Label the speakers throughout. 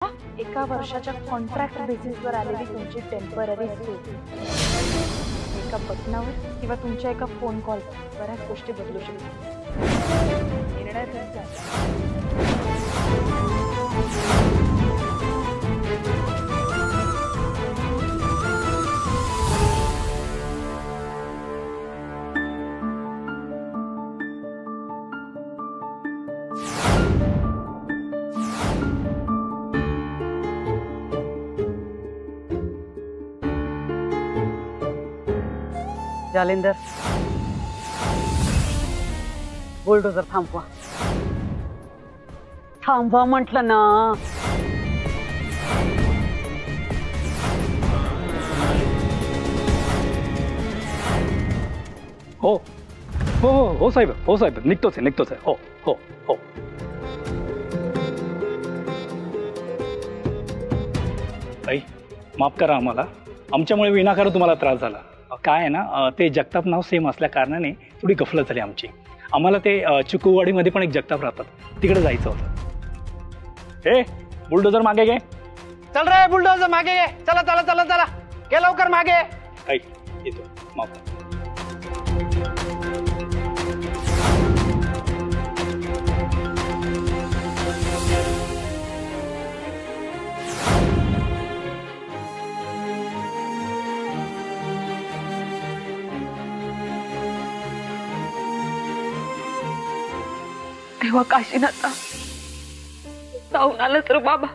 Speaker 1: एका वर्षाच्या कॉन्ट्रॅक्ट बेसिसवर आलेली तुमची टेम्पररी सूट एका बटनावर किंवा तुमच्या एका फोन कॉलवर बऱ्याच गोष्टी बदलू शकतात। निर्णय तुमचा।
Speaker 2: जालिंदर, बुलडोजर थांबवा। थांबवा म्हटलं ना।
Speaker 3: हो हो हो हो साहेब, हो साहेब, निघतोच आहे। हो हो हो। ताई, माफ करा आम्हाला, आमच्यामुळे विनाकारण तुम्हाला त्रास झाला। काय आहे ना, ते जगताप नाव सेम असल्या कारणाने थोडी गफलत झाली आमची। आम्हाला ते चिकूवाडीमध्ये पण एक जगताप राहतात, तिकडे जायचं होतं। हे बुलडोजर मागे घे।
Speaker 4: चल रे बुलडोजर मागे घे। चला चला चला चला, घे लवकर मागे।
Speaker 3: ताई येतो, माफ करा।
Speaker 1: तेव्हा काशीनाथा जाऊन आलं तर बाबा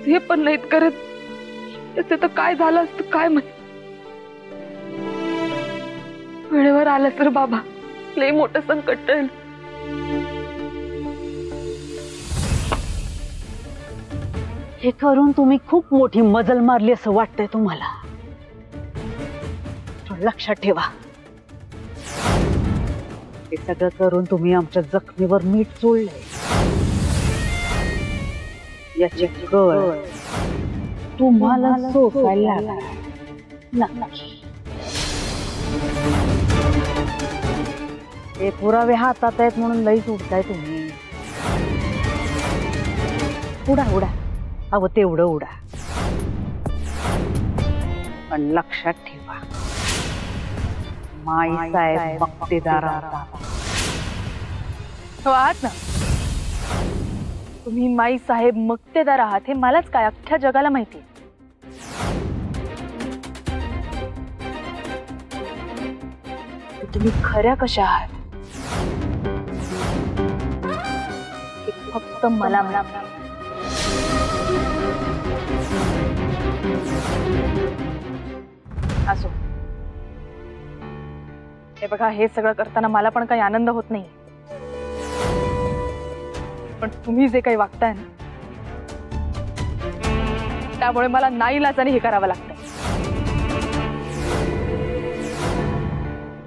Speaker 1: हे पण नाहीत करत, त्याचं तर काय झालं असतं काय माहित। वेळेवर आलं तर बाबा लय मोठं संकट टळलं।
Speaker 2: हे करून तुम्ही खूप मोठी मजल मारली असं वाटतंय तुम्हाला? लक्षात ठेवा, हे सगळं करून तुम्ही आमच्या जखमीवर मीठ चोळलंय। याची कळ तुम्हाला सोसायला नक्की। हे पुरावे हातात आहेत म्हणून लईच उडताय तुम्ही। उडा उडा, अहो तेवढं उडा, पण लक्षात ठेवा, माई साहेब बक्तेदार
Speaker 1: आहात ना तुम्ही। माई साहेब मक्तेदार आहात हे मलाच काय, अख्ख्या जगाला माहिती। तुम्ही खऱ्या कशा आहात हे फक्त मला माहिती। असो, हे बघा, हे सगळं करताना मला पण काही आनंद होत नाही, पण तुम्ही जे काही वागताय ना त्यामुळे मला नाईलाजाने हे करावं लागतंय।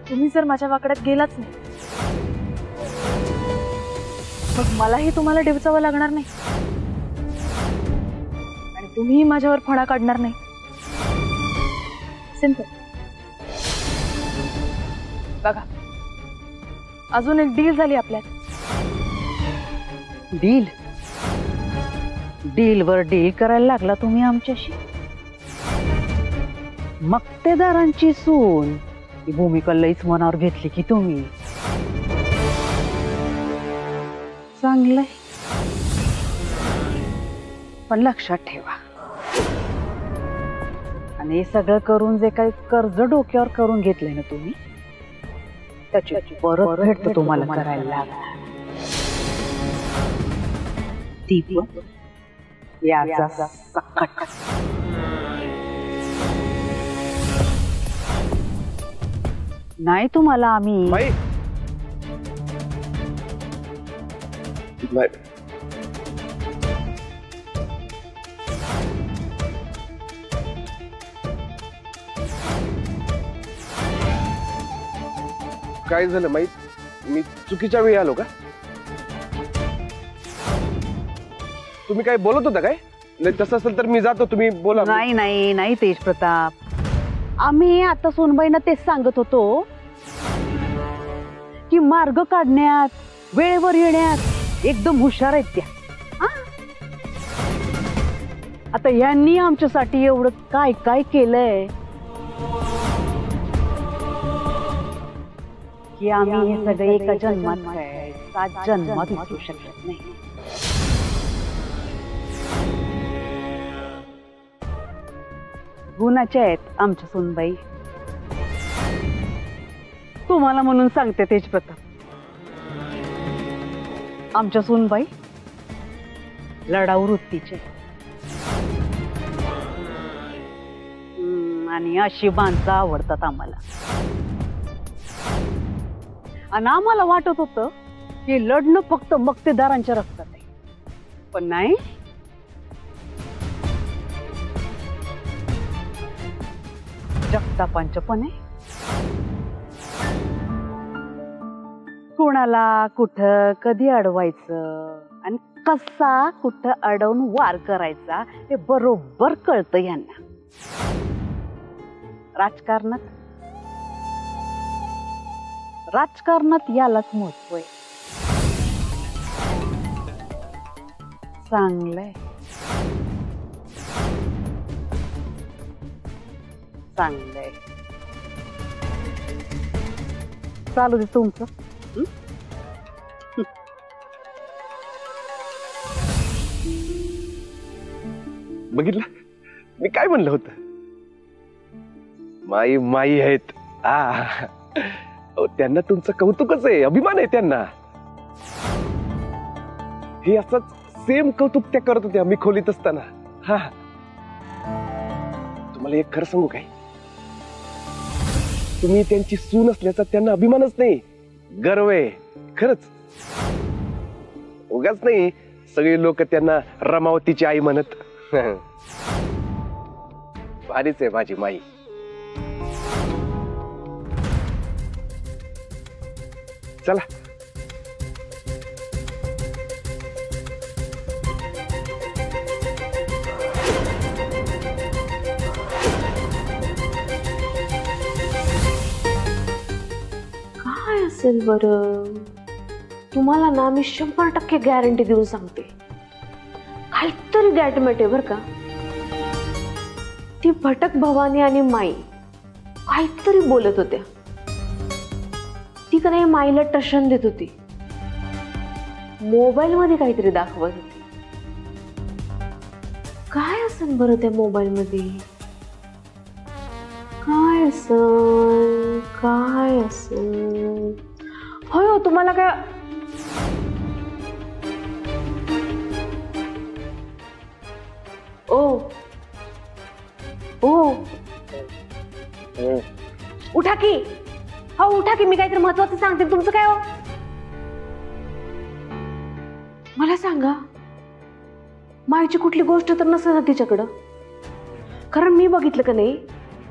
Speaker 1: तुम्ही जर माझ्या वाकड्यात गेलाच नाही मग मलाही तुम्हाला डिवचावं लागणार नाही आणि तुम्हीही माझ्यावर फणा काढणार नाही। सिंपल। बघा, अजून एक डील झाली आपल्यात।
Speaker 2: डील? डील वर डील करायला लागला तुम्ही आमच्याशी? मक्तेदारांची सून ही भूमिका लईच मनावर घेतली की तुम्ही। चांगलंय, पण लक्षात ठेवा, आणि हे सगळं करून जे काही कर्ज डोक्यावर करून घेतलंय ना तुम्ही, त्याची परत भेट तुम्हाला करायला लागणार। ती पण याचा सकट। नाही तुम्हाला आम्ही
Speaker 4: बाई, काय झालं माहित? मी चुकीच्या वेळी आलो का? तुम्ही काय बोलत होता काय? नाही तसं असेल तर मी जातो, तुम्ही बोला।
Speaker 2: नाही नाही नाही तेज प्रताप, आम्ही आता सोनबाईंना तेच सांगत होतो की मार्ग काढण्यात, वेळेवर येण्यात एकदम हुशार आहेत त्या. हा? आता यांनी आमच्यासाठी एवढं काय काय केलंय की आम्ही हे सगळे एका जन्मात काय 7 जन्मात विसरू शकत नाही. गुणाच्या आहेत आमच्या सुनबाई. तुम्हाला म्हणून सांगते तेजप्रताप, आमच्या सुनबाई लढाऊ वृत्तीचे आणि अशी माणसं आवडतात आम्हाला. आणि आम्हाला वाटत होतं की लढणं फक्त मक्तेदारांच्या रक्तात आहे, पण नाही. जगतापांचं पण आहे. कुणाला कुठं कधी अडवायचं आणि कसा कुठं अडवून वार करायचा हे बरोबर कळतं यांना. राजकारणात यालाच महत्व आहे. चांगलंय चांगलंय. चालू दे तुमचं.
Speaker 4: बघितलं मी काय म्हणलं होतं. माई माई आहेत. त्यांना तुमचं कौतुकच आहे, अभिमान आहे त्यांना. हे असंच सेम कौतुक त्या करत होत्या मी खोलीत असताना. हा तुम्हाला एक खरं सांगू काय, तुम्ही त्यांची सून असल्याचा त्यांना अभिमानच नाही, गर्व आहे खरंच. उगाच नाही सगळे लोक त्यांना रमावतीची आई म्हणत. भारीच आहे माझी माई. चला
Speaker 1: काय असेल बरं? तुम्हाला ना मी 100% गॅरंटी देऊन सांगते, काहीतरी गॅटमेट आहे बरं का. ती भटक भवानी आणि माई काहीतरी बोलत होत्या. ती का नाही माईला टशन देत होती, मोबाईल मध्ये काहीतरी दाखवत होती. काय असेल बरं त्या मोबाईल मध्ये? काय असेल काय असेल? होय हो, तुम्हाला काय ओ ओ उठा की. हो उठा की, मी काहीतरी महत्वाचं सांगते. तुमचं काय हो? मला सांगा, माईची कुठली गोष्ट तर नसेल ना तिच्याकडं? कारण मी बघितलं का नाही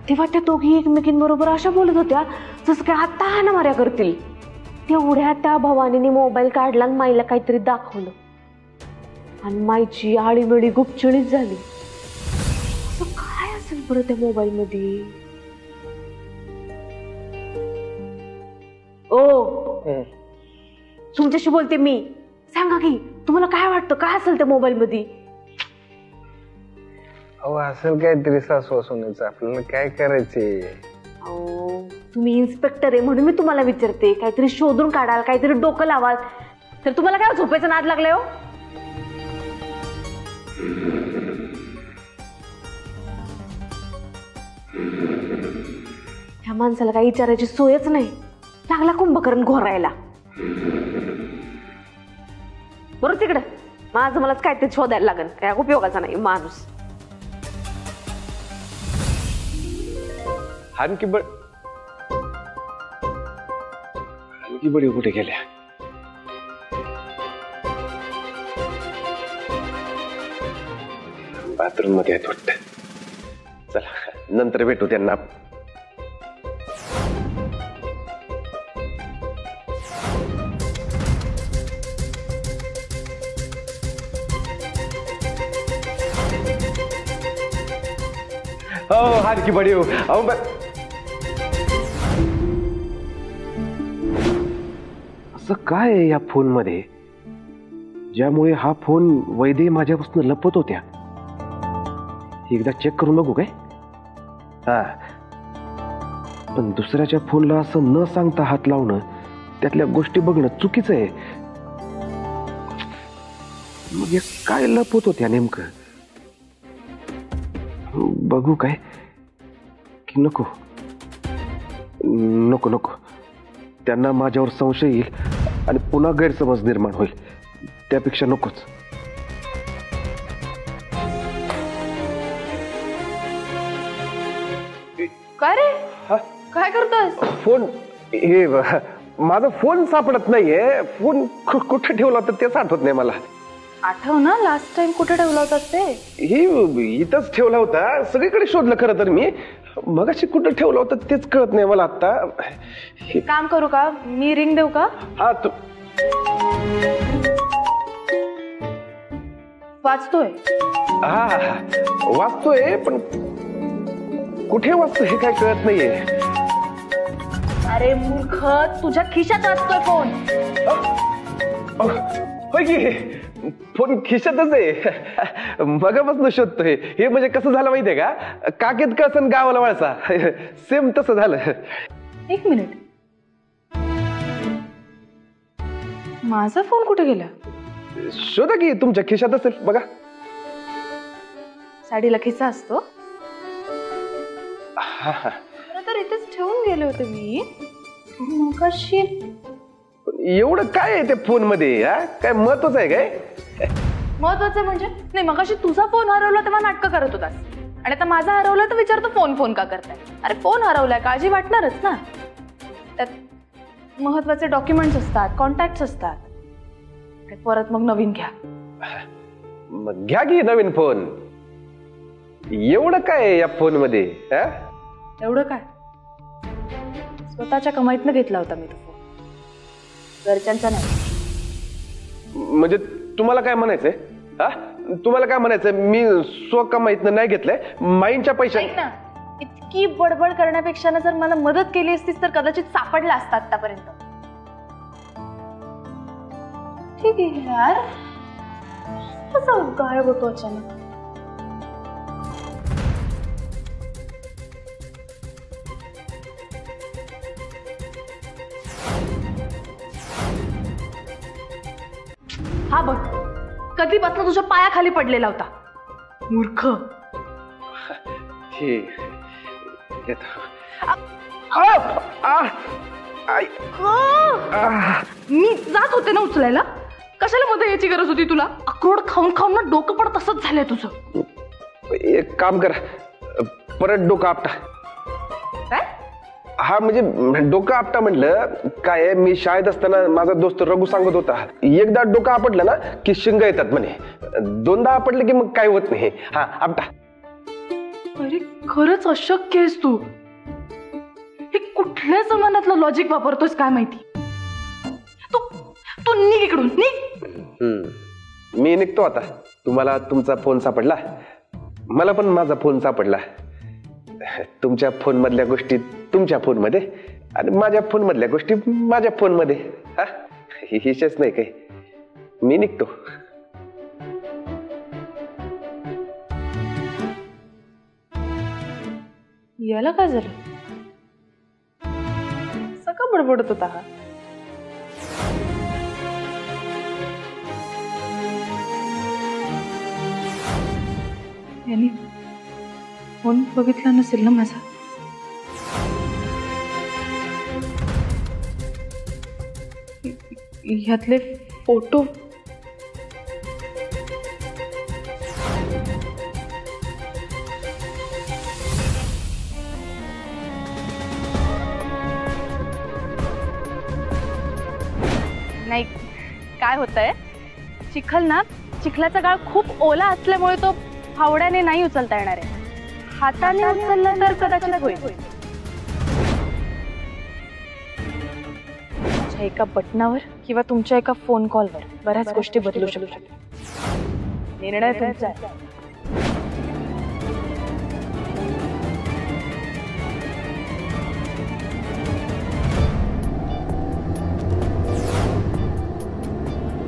Speaker 1: तेव्हा त्या दोघी एकमेकींबरोबर अशा बोलत होत्या जसं काय आता हाणामाऱ्या करतील. तेवढ्या त्या भवानीने मोबाईल काढला आणि माईला काहीतरी दाखवलं आणि माईची आळीवेळी गुपचुळीच झाली. असं काय असेल बरं त्या मोबाईल मध्ये? ओ तुमच्याशी बोलते मी. सांगा की तुम्हाला काय वाटतं, काय असेल त्या मोबाईल मध्ये?
Speaker 5: अहो असेल काहीतरी सासू सुनेचं, आपल्याला काय करायचे?
Speaker 1: अहो तुम्ही इन्स्पेक्टर आहे म्हणून मी तुम्हाला विचारते. काहीतरी शोधून काढाल, काहीतरी डोकं लावाल, तर तुम्हाला काय झोपेचा नाद लागलाय हो? ह्या माणसाला काही विचारायची सोयच नाही, लागला कुंभकर्ण घोरायला. बरोबर तिकडं माझं मलाच काहीतरी शोधायला लागेल, काय उपयोगाचा नाही माणूस.
Speaker 4: आणखी बडी कुठे गेल्या? बाथरूम मध्ये आहेत वाटतं. चला नंतर भेटू त्यांना. हो आणखी बडी हो. असं काय आहे या फोन मध्ये? ज्यामुळे हा फोन वैदे माझ्यापासून लपत होत्या. एकदा चेक करून बघू काय? हा, पण दुसऱ्याच्या फोनला असं न सांगता हात लावणं, त्यातल्या गोष्टी बघणं चुकीचं आहे. मग हे काय लपत होत्या नेमकं? बघू काय की नको? नको नको, त्यांना माझ्यावर संशय येईल आणि पुन्हा गैरसमज निर्माण होईल. त्यापेक्षा नकोच.
Speaker 1: काय रे, काय करतोस?
Speaker 4: फोन, हे माझा फोन सापडत नाहीये. फोन कुठे ठेवला होता तेच आठवत नाही मला.
Speaker 1: आठव ना, लास्ट टाइम कुठे ठेवला होतास ते?
Speaker 4: ही इथंच ठेवला होता. सगळीकडे शोधलं खरं तर मी. मगाशी कुठं ठेवला होता तेच कळत नाही मला आता.
Speaker 1: काम करू का, मी रिंग देऊ का?
Speaker 4: हा, तू
Speaker 1: वाचतोय.
Speaker 4: हा, वाचतोय, पण कुठे वाचतोय हे काय कळत नाहीये.
Speaker 1: अरे मूर्ख, तुझ्या खिशात वाचतोय फोन.
Speaker 4: होय की, फोन खिशातच आहे. मगापासून शोधतोय. हे म्हणजे कसं झालं माहितीये का, काकेत कसन गावाला वळसा, सेम तसं झालं.
Speaker 1: एक मिनिट, माझा फोन कुठे गेला?
Speaker 4: शोधा की, तुमच्या खिशात असेल बघा.
Speaker 1: साडीला खिसा असतो. खरं तर इथेच ठेवून गेले होते मी मगाशी.
Speaker 4: एवढं काय आहे त्या फोन मध्ये? काय महत्वाचं आहे काय?
Speaker 1: महत्वाचं म्हणजे नाही, मगाशी तुझा फोन हरवला तेव्हा नाटकं करत होतास, आणि आता माझा हरवला तर विचारतो फोन का करताय. अरे फोन हरवलाय, काळजी वाटणारच ना. त्यात महत्वाचे डॉक्युमेंट्स असतात, कॉन्टॅक्ट असतात. परत मग नवीन घ्या.
Speaker 4: मग घ्या की नवीन फोन. एवढं काय आहे या फोन मध्ये?
Speaker 1: एवढं काय, स्वतःच्या कमाईतनं घेतला होता मी तो फोन, घरच्यांचा नाही.
Speaker 4: म्हणजे तुम्हाला काय म्हणायचंय? तुम्हाला काय म्हणायचंय? मी स्वकमाईतनं नाही घेतलंय, माईंच्या पैशाने.
Speaker 1: ऐक ना, इतकी बडबड करण्यापेक्षा ना जर मला मदत केली असतीस तर कदाचित सापडला असता आतापर्यंत. ठीक आहे यार, कसं गायब होतो अचानक? हा बघ, कधीपासून तुझ्या पायाखाली पडलेला होता, मूर्ख. मी जात होते ना उचलायला, कशाला मध्ये याची गरज होती तुला? अक्रोड खाऊन खाऊन ना डोकं पण तसंच झालंय तुझं.
Speaker 4: एक काम करा, परत डोकं आपटा.
Speaker 1: काय?
Speaker 4: हा म्हणजे डोकं आपटा म्हटलं काय, मी शाळेत असताना माझा दोस्त रघु सांगत होता, एकदा डोकं आपटलं ना की शिंग येतात म्हणे, दोनदा आपटलं की मग काय होत नाही. हा, आपटा.
Speaker 1: अरे खरंच अशक्य आहेस तू. हे कुठल्या जमान्यातलं लॉजिक वापरतोस काय माहिती. तू निघ इकडून, निघ.
Speaker 4: मी निघतो आता. तुम्हाला तुमचा फोन सापडला, मला पण माझा फोन सापडला. तुमच्या फोन मधल्या गोष्टी तुमच्या फोन मध्ये आणि माझ्या फोन मधल्या गोष्टी माझ्या फोन मध्ये. हा, हिशेच नाही काही. मी निघतो.
Speaker 1: याला काय झालं? सगळं बडबडत होता हा. यांनी फोन बघितला नसेल ना माझा? ह्यातले फोटो नाही. काय होतंय, चिखल ना, चिखलाचा गाळ खूप ओला असल्यामुळे तो फावड्याने नाही उचलता येणार आहे. हाताने उचललं तर कदाचित होईल. तुमच्या एका बटनावर किंवा तुमच्या एका फोन कॉलवर बऱ्याच गोष्टी बदलू शकतात. निर्णय तुमचा आहे.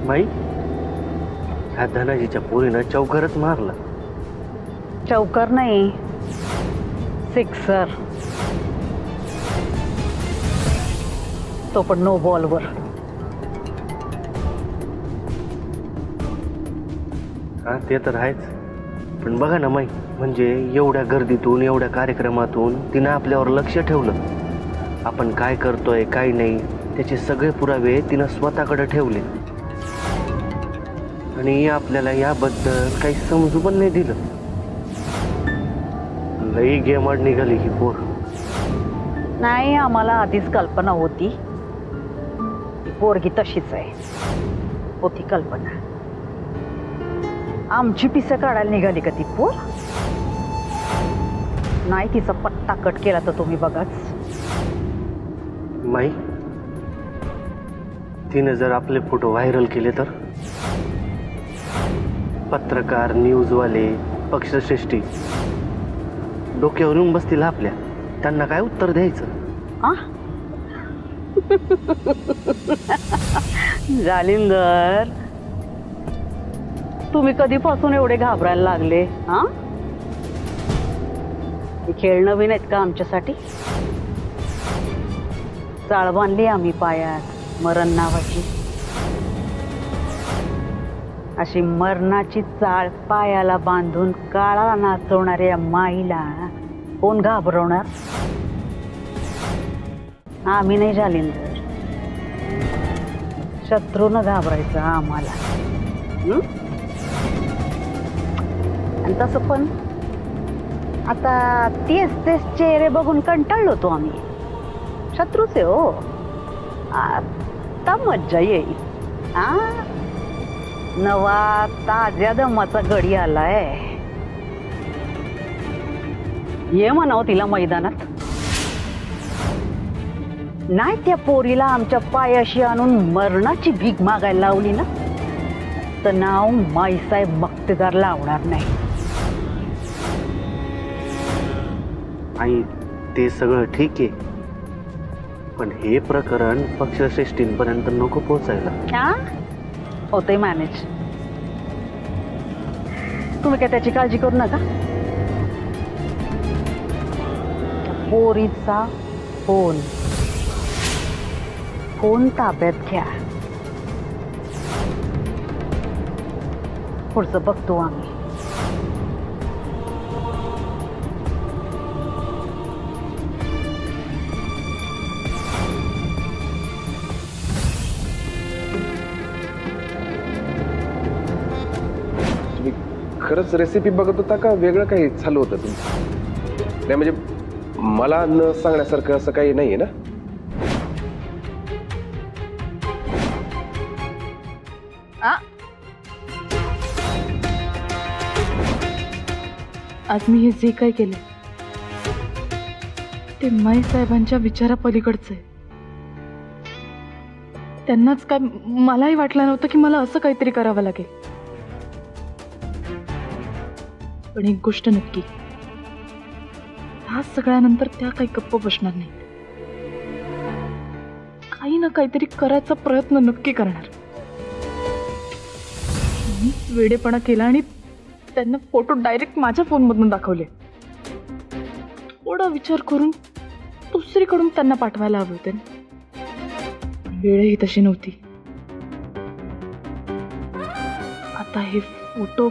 Speaker 4: माई,
Speaker 6: ह्या धनाजीच्या पोरीनं चौकारच मारला.
Speaker 2: चौकार नाही, सिक्सर. तो पण नो बॉलवर.
Speaker 6: हा ते तर आहेच, पण बघा ना माई, म्हणजे एवढ्या गर्दीतून एवढ्या कार्यक्रमातून तिनं आपल्यावर लक्ष ठेवलं. आपण काय करतोय काय नाही त्याचे सगळे पुरावे तिनं स्वतःकडे ठेवले आणि आपल्याला याबद्दल काही समजू पण नाही दिलं. लई गेमाड निघाली ही पोर.
Speaker 2: नाही, आम्हाला आधीच कल्पना होती ती पोरगी तशीच आहे. होती कल्पना. आमची पिसं काढायला निघाली का ती पोर? नाही, तिचा पट्टा कट केला तर तुम्ही बघाच.
Speaker 6: माई, तिने जर आपले फोटो व्हायरल केले तर पत्रकार, न्यूजवाले, पक्षश्रेष्ठी डोक्यावर येऊन बसतील आपल्या. त्यांना काय उत्तर द्यायचं?
Speaker 2: जालिंदर, तुम्ही कधीपासून एवढे घाबरायला लागले? हा, हे खेळ नवीन आहेत का आमच्यासाठी? चाळ बांधली आम्ही पायात मरण नावाची. अशी मरणाची चाळ पायाला बांधून काळाला नाचवणाऱ्या माईला कोण घाबरवणार? आम्ही नाही जालिंदर, शत्रूनं घाबरायचं आम्हाला. आणि तसं पण आता तेच चेहरे बघून कंटाळलो होतो आम्ही. शत्रूच आहे हो. आता मज्जा येईल. नवा ताज्या दमाचा गडी आलाय. ये म्हणावं तिला मैदानात. नाही त्या पोरीला आमच्या पायाशी आणून मरणाची भीक मागायला लावली ना तर नाव माईसाहेब मक्तेदार लावणार नाही.
Speaker 6: आणि ते सगळं ठीक आहे, पण हे प्रकरण पक्षश्रेष्ठींपर्यंत नको पोचायला.
Speaker 2: होते मॅनेज. तुम्ही काय त्याची काळजी करू नका. पोरीचा फोन ताब्यात घ्या. पुढचं बघतो आम्ही.
Speaker 4: तुम्ही खरंच रेसिपी बघत होता का वेगळं काही चालू होतं तुमचं? नाही म्हणजे मला न सांगण्यासारखं असं काही नाहीये ना?
Speaker 1: आज मी हे जे काय केलं ते माई साहेबांच्या विचारापलीकडचं आहे. त्यांनाच काय मलाही वाटलं नव्हतं की मला असं काहीतरी करावं लागेल. पण एक गोष्ट नक्की, ह्या सगळ्यानंतर त्या काही गप्प बसणार नाही. काही ना काहीतरी करायचा प्रयत्न नक्की करणार. मीच वेडेपणा केला आणि त्यांना फोटो डायरेक्ट माझ्या फोनमधून दाखवले. थोडा विचार करून दुसरीकडून त्यांना पाठवायला हवे होते. वेळही तशी नव्हती. आता हे फोटो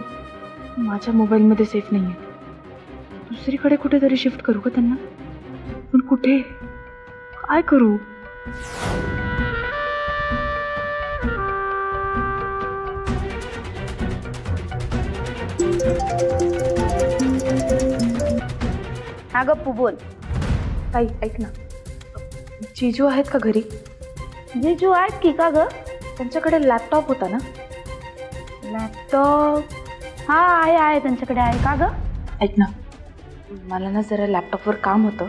Speaker 1: माझ्या मोबाईलमध्ये सेफ नाहीये. दुसरीकडे कुठेतरी शिफ्ट करू का त्यांना? पण कुठे, काय करू? हा गप्पू बोल. ताई ऐक ना, जीजू आहेत का घरी?
Speaker 7: जीजू आहेत की का ग?
Speaker 1: त्यांच्याकडे लॅपटॉप होता ना?
Speaker 7: लॅपटॉप हा आहे त्यांच्याकडे आहे का ग?
Speaker 1: ऐक ना, मला ना जरा लॅपटॉपवर काम होतं.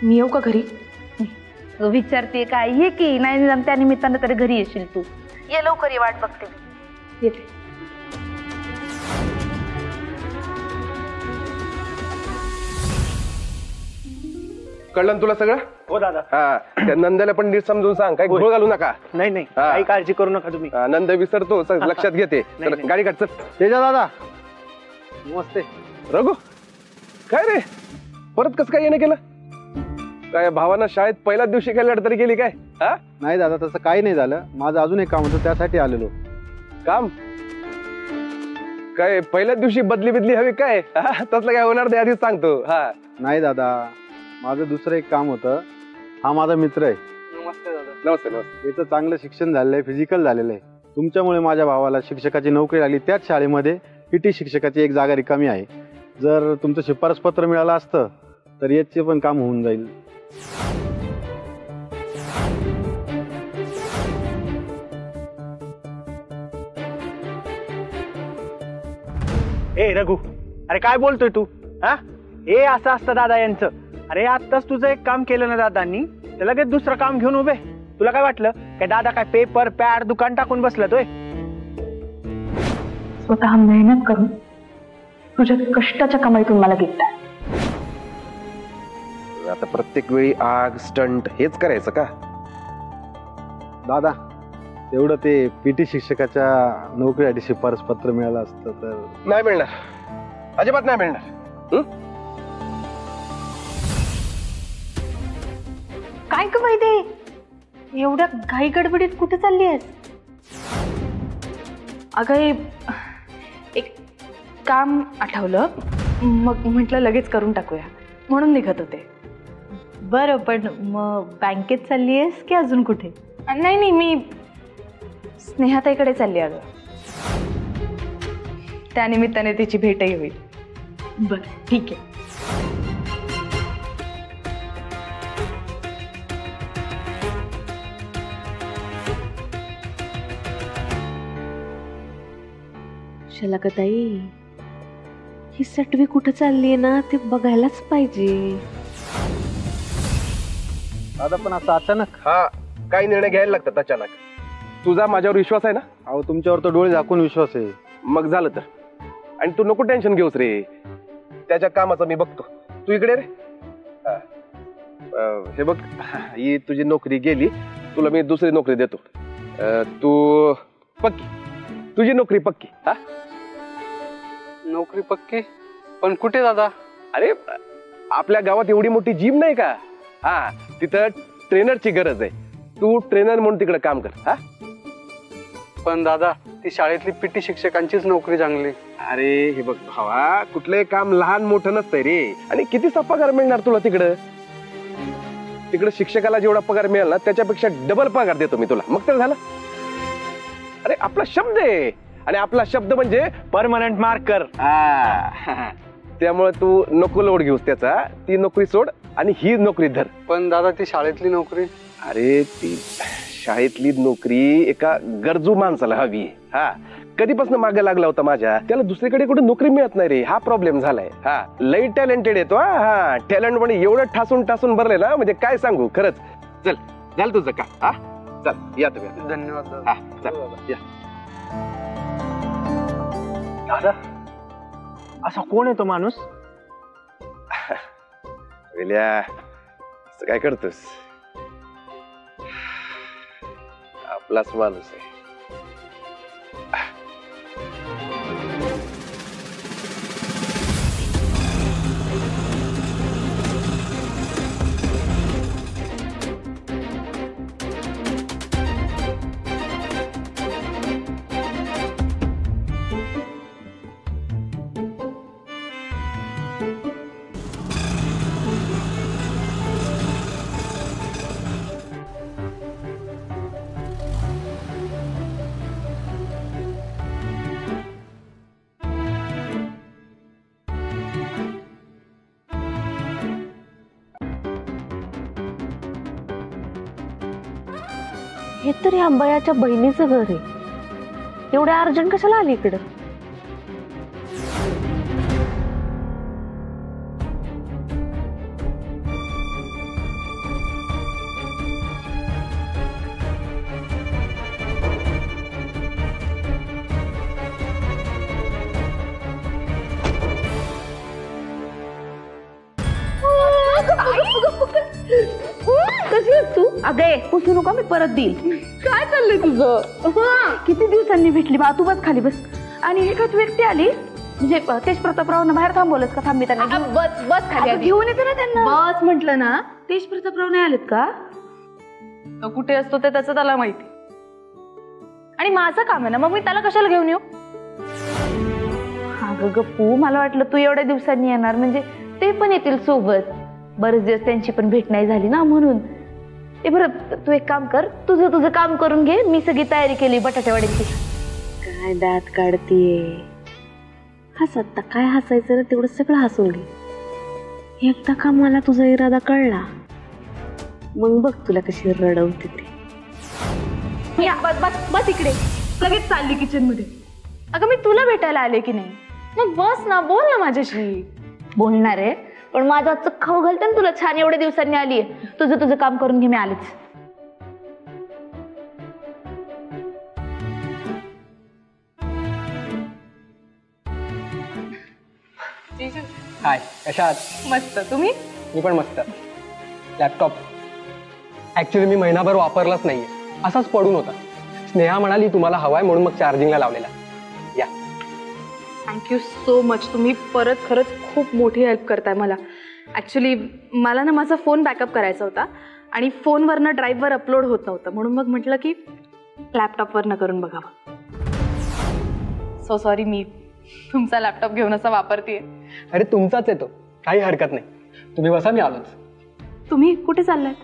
Speaker 1: मी येऊ का घरी?
Speaker 7: विचारते काय ये की नाही, त्या निमित्तानं तरी घरी येशील तू. ये लवकर, ये वाट बघते.
Speaker 1: येते.
Speaker 4: कळलं ना तुला सगळं?
Speaker 6: हो दादा.
Speaker 4: हा, त्या नंदाला पण नीट समजून सांग, काही घोळ घालू नका.
Speaker 6: नाही नाही,
Speaker 4: हा.
Speaker 6: काही काळजी करू नका तुम्ही.
Speaker 4: हा, नंद विसरतो, लक्षात घेते. चल,
Speaker 6: नाही.
Speaker 4: गाडी काढ चल.
Speaker 5: तेजा दादा मस्त
Speaker 4: रघु, काय रे परत कसं काय येणं केलं? काय भावानं शाळेत पहिल्याच दिवशी काय लढतरी केली काय? हा,
Speaker 5: नाही दादा, तसं काही नाही झालं. माझं अजून एक काम होतं, त्यासाठी आलेलो.
Speaker 4: काम काय पहिल्याच दिवशी बदली हवी काय? हा, तसलं काय होणार नाही आधीच सांगतो. हा,
Speaker 5: नाही दादा, माझं दुसरं एक काम होतं. हा माझा मित्र आहे.
Speaker 4: नमस्ते नमस्ते.
Speaker 5: त्याचं चांगलं शिक्षण झालेलं आहे, फिजिकल झालेलं आहे. तुमच्यामुळे माझ्या भावाला शिक्षकाची नोकरी लागली. त्याच शाळेमध्ये PT शिक्षकाची एक जागा रिकामी आहे. जर तुमचं शिफारस पत्र मिळालं असतं तर याचे पण काम होऊन जाईल.
Speaker 6: ए रघु, अरे काय बोलतोय तू? हा, हे असं असतं दादा यांचं. अरे आत्ताच तुझं एक काम केलं ना दादांनी, तर लगेच दुसरं काम घेऊन उभे. तुला काय वाटलं काय दादा काय पेपर पॅड दुकान टाकून बसला तोय?
Speaker 1: स्वतः मेहनत करून तुझ्या कष्टाच्या कमाईतून मला गिफ्ट आहे.
Speaker 4: आता प्रत्येक वेळी आग स्टंट हेच करायचं का?
Speaker 5: दादा, तेवढं ते PT शिक्षकाच्या नोकरीसाठी शिफारस पत्र मिळालं असतं तर.
Speaker 4: नाही मिळणार, अजिबात नाही मिळणार.
Speaker 1: काय ग वैदे, एवढ्या घाई गडबडीत कुठे चालली आहेस? अगं एक काम आठवलं, मग म्हटलं लगेच करून टाकूया म्हणून निघत होते. बरं, पण मग बँकेत चालली आहेस की अजून कुठे? नाही, मी स्नेहाताईकडे चालली. अगं त्यानिमित्ताने तिची भेटही होईल. बरं, ठीक आहे.
Speaker 8: शलाकताई, ही सटवी कुठं चाललीये ना ते बघायलाच पाहिजे.
Speaker 5: दादा, पण असं अचानक?
Speaker 4: हा, काही निर्णय घ्यायला लागतात अचानक. तुझा माझ्यावर विश्वास आहे ना?
Speaker 5: अहो, तुमच्यावर तर डोळे झाकून विश्वास आहे.
Speaker 4: मग झालं तर. आणि तू नको टेन्शन घेऊस रे, त्याच्या कामाचं मी बघतो. तू इकडे रे. हे बघ, ही तुझी नोकरी गेली, तुला मी दुसरी नोकरी देतो. तू पक्की, तुझी नोकरी पक्की. हा,
Speaker 5: नोकरी पक्की? पण कुठे दादा?
Speaker 4: अरे आपल्या गावात एवढी मोठी जिम नाही का? हा, तिथं ट्रेनरची गरज आहे. तू ट्रेनर म्हणून तिकडे काम कर. हा,
Speaker 5: पण दादा, ती शाळेतली PT शिक्षकांचीच नोकरी चांगली.
Speaker 4: अरे हे बघ भावा, कुठलंही काम लहान मोठं नसतंय रे. आणि कितीचा पगार मिळणार तुला तिकडं? तिकडे शिक्षकाला जेवढा पगार मिळेल ना त्याच्यापेक्षा डबल पगार देतो मी तुला. मग तर झालं. अरे आपला शब्द आहे, आणि आपला शब्द म्हणजे
Speaker 6: परमनंट मार्कर.
Speaker 4: त्यामुळे तू नको लोड घेऊस त्याचा. ती नोकरी सोड आणि ही नोकरी धर.
Speaker 5: पण दादा, ती शाळेतली नोकरी?
Speaker 4: अरे ती शाळेतली नोकरी एका गरजू माणसाला हवी आहे. हा, कधीपासून मागे लागला होता माझ्या, त्याला दुसरीकडे कुठे नोकरी मिळत नाही रे. हा प्रॉब्लेम झालाय. हा, लई टॅलेंटेड येतो. हा, टॅलेंट म्हणजे एवढं ठासून भरले ना, म्हणजे काय सांगू खरंच. चल, झालं तुझं का? हा, चल या तुम्ही.
Speaker 5: धन्यवाद.
Speaker 4: हा, चल या.
Speaker 6: दादा, असा कोण आहे तो माणूस?
Speaker 4: वेल्या, असं काय करतोस? आपलाच माणूस आहे.
Speaker 8: हे तरी अंबायाच्या बहिणीचं घर आहे. एवढ्या अर्जंट कशाला आली इकडं?
Speaker 7: अगे पुसू नका, मी परत देईल. काय चाललंय तुझं? किती दिवसांनी भेटली बा, तू बस खाली बस. आणि हे का तू एकटी आली? म्हणजे तेज प्रतापरावनं बाहेर थांबवलंस का? थांब मी त्यांना बस बस खाली घेऊन येते ना त्यांना. बस म्हटलं ना. तेज प्रतापराव नाही आलेत का? तो कुठे असतो ते त्याचं त्याला माहिती. आणि माझं काम आहे ना, मग मी त्याला कशाला घेऊन येऊ? अगं गप्पू, मला वाटलं तू एवढ्या दिवसांनी येणार म्हणजे ते पण येतील सोबत. बरेच दिवस त्यांची पण भेट नाही झाली ना म्हणून. ए बरं, तू एक काम कर, तुझं काम करून घे. मी सगळी तयारी केली बटाटे वड्याची.
Speaker 8: काय दात काढतीये? हस आता, काय हसायचं ना तेवढं सगळं हसून घे. एकदा का मला तुझा इरादा कळला, मग बघ तुला कशी रडवते ते.
Speaker 7: बस बस बस इकडे. लगेच चालली किचन मध्ये. अगं मी तुला भेटायला आले की नाही? मग बस ना, बोल ना माझ्याशी. बोलणार आहे, पण माझं आजचं खाऊ घालते ना तुला छान. एवढ्या दिवसांनी आली आहे. तुझं काम करून घे, मी आलेच.
Speaker 9: हाय, कशा आहात?
Speaker 7: मस्त. तुम्ही?
Speaker 9: मी पण मस्त. लॅपटॉप ॲक्च्युली मी महिनाभर वापरलाच नाहीये, असाच पडून होता. स्नेहा म्हणाली तुम्हाला हवाय म्हणून मग चार्जिंगला लावलेला. या.
Speaker 1: Thank you so much. तुम्ही परत खरंच खूप मोठी हेल्प करताय मला. ॲक्च्युली मला ना माझा फोन बॅकअप करायचा होता आणि फोनवरनं ड्राईव्हवर अपलोड होत नव्हतं, म्हणून मग म्हटलं की लॅपटॉपवरनं करून बघावं. सो सॉरी, मी तुमचा लॅपटॉप घेऊन असा वापरतेय.
Speaker 9: अरे तुमचाच येतो, काही हरकत नाही. तुम्ही बसा, मी आलोच.
Speaker 1: तुम्ही कुठे चाललात?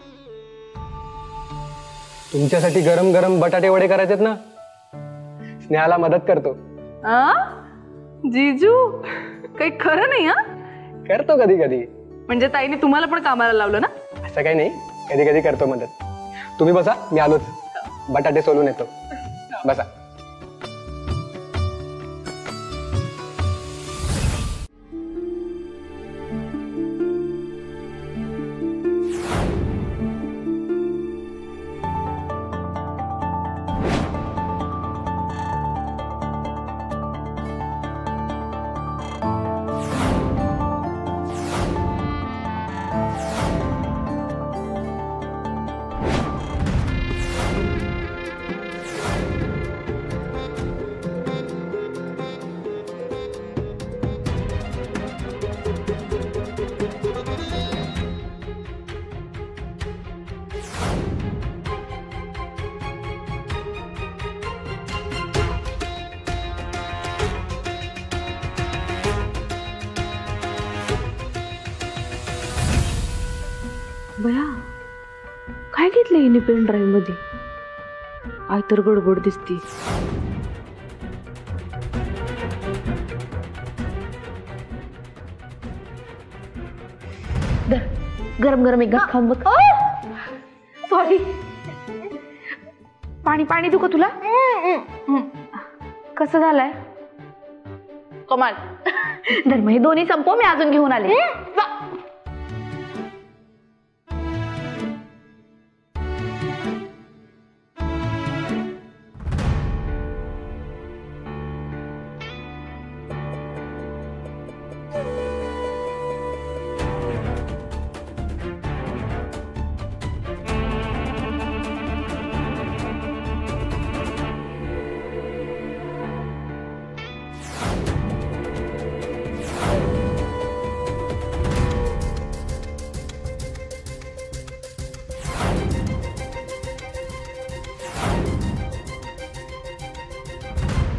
Speaker 9: तुमच्यासाठी गरम गरम बटाटे वडे करायचेत ना, स्नेहाला मदत करतो.
Speaker 1: जीजू, काही खरं नाही.
Speaker 9: करतो कधी कधी.
Speaker 1: म्हणजे ताईने तुम्हाला पण कामाला लावलं ना?
Speaker 9: असं काही नाही, कधी कधी करतो मदत. तुम्ही बसा, मी आलोच. बटाटे सोलून येतो. बसा.
Speaker 8: बया, काय घेतलं हिने पेन ड्राईव्ह मध्ये? आय तर गडबड दिसती.
Speaker 7: गरम गरम एक घास खाऊन बघ. सॉरी. पाणी देऊ का तुला? कसं झालंय? कमाल. धर्म, हे दोन्ही संपव, मी अजून घेऊन आले.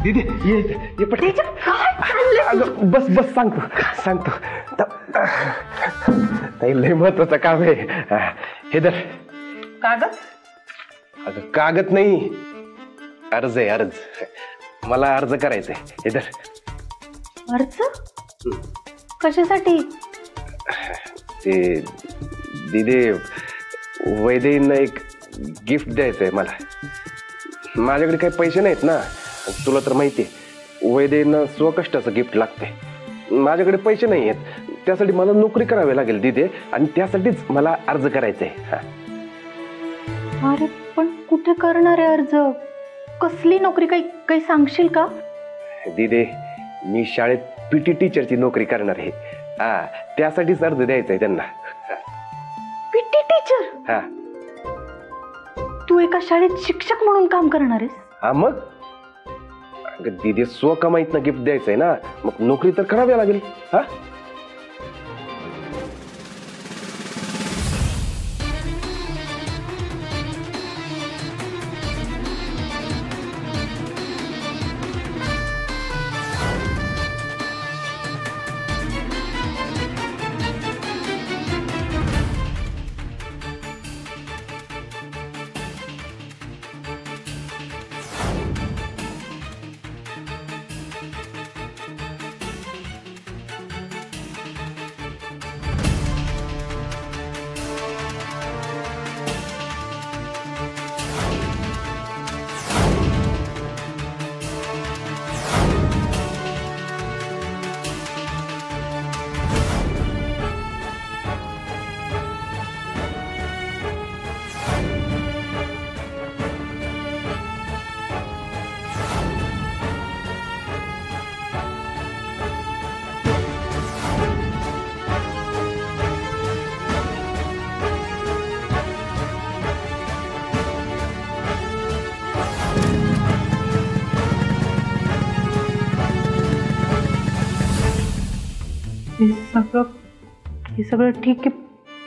Speaker 4: दीदी ये पट. अगं बस बस, सांगतो. ताई लय महत्वाचं काम आहे. हे धर.
Speaker 1: कागद?
Speaker 4: अगं कागद नाही, अर्ज आहे. अर्ज मला अर्ज करायचंय. हे धर.
Speaker 1: अर्ज? कशासाठी?
Speaker 4: ते दीदी, वैदेहींना एक गिफ्ट द्यायचंय मला. माझ्याकडे काही पैसे नाहीत ना, तुला तर माहितीये. वैदेहींना स्वकष्टाचं गिफ्ट लागते. माझ्याकडे पैसे नाही आहेत, त्यासाठी मला नोकरी करावी लागेल दीदी, आणि त्यासाठीच मला अर्ज करायचंय.
Speaker 1: अरे पण कुठे करणार आहे अर्ज? कसली नोकरी? काही सांगशील का?
Speaker 4: दीदी, मी शाळेत पीटी टीचरची नोकरी करणार आहे. त्यासाठीच अर्ज द्यायचा आहे त्यांना.
Speaker 1: PT teacher?
Speaker 4: हा.
Speaker 7: एका शाळेत शिक्षक म्हणून काम करणार आहेस?
Speaker 4: हा मग अगं दीदी स्वकमाईतनं गिफ्ट द्यायचंय ना, मग नोकरी तर करावी लागेल. हा
Speaker 7: हे सगळं ठीक आहे,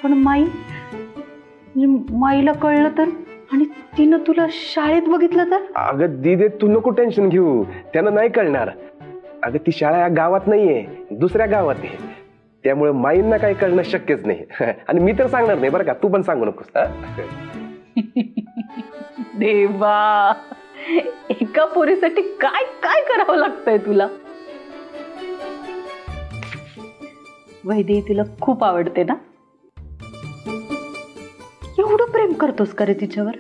Speaker 7: पण म्हणजे माईला कळलं तर, आणि तिनं तुला शाळेत बघितलं तर?
Speaker 4: अगं दीदी तू नको टेन्शन घेऊ, त्यांना नाही कळणार. अगं ती शाळा या गावात नाहीये, दुसऱ्या गावात आहे, त्यामुळे माईंना काही कळणं शक्यच नाही. आणि मी तर सांगणार नाही बरं का, तू पण सांगू नकोस.
Speaker 7: देवा, एका पोरीसाठी काय काय करावं लागतंय तुला. वैदेही तुला खूप आवडते ना? एवढं प्रेम करतोस का रे तिच्यावर?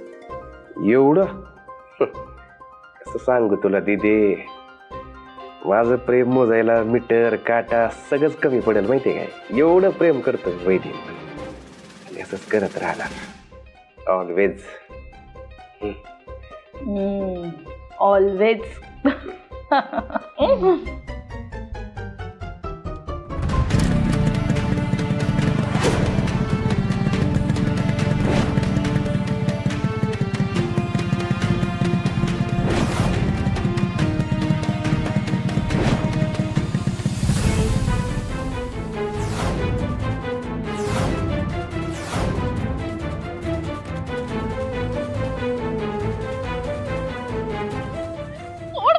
Speaker 4: एवढं कसं सांगू तुला दीदी, माझं प्रेम मोजायला मीटर काटा सगळंच कमी पडेल माहितीये काय. एवढं प्रेम करतो वैदी, आणि असंच करत राहणार ऑलवेज.
Speaker 7: ऑलवेज.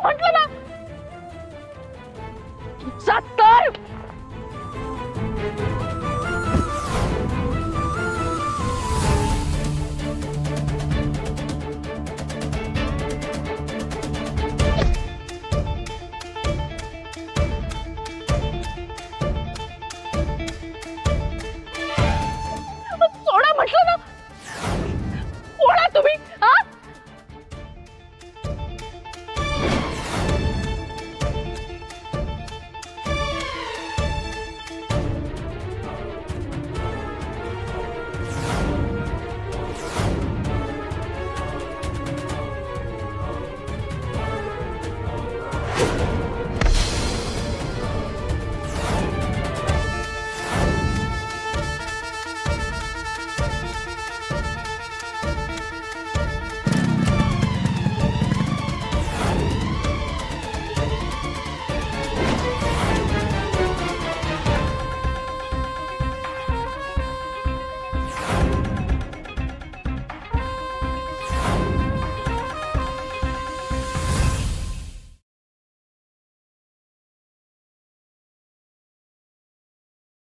Speaker 7: म्हटलं ना, 70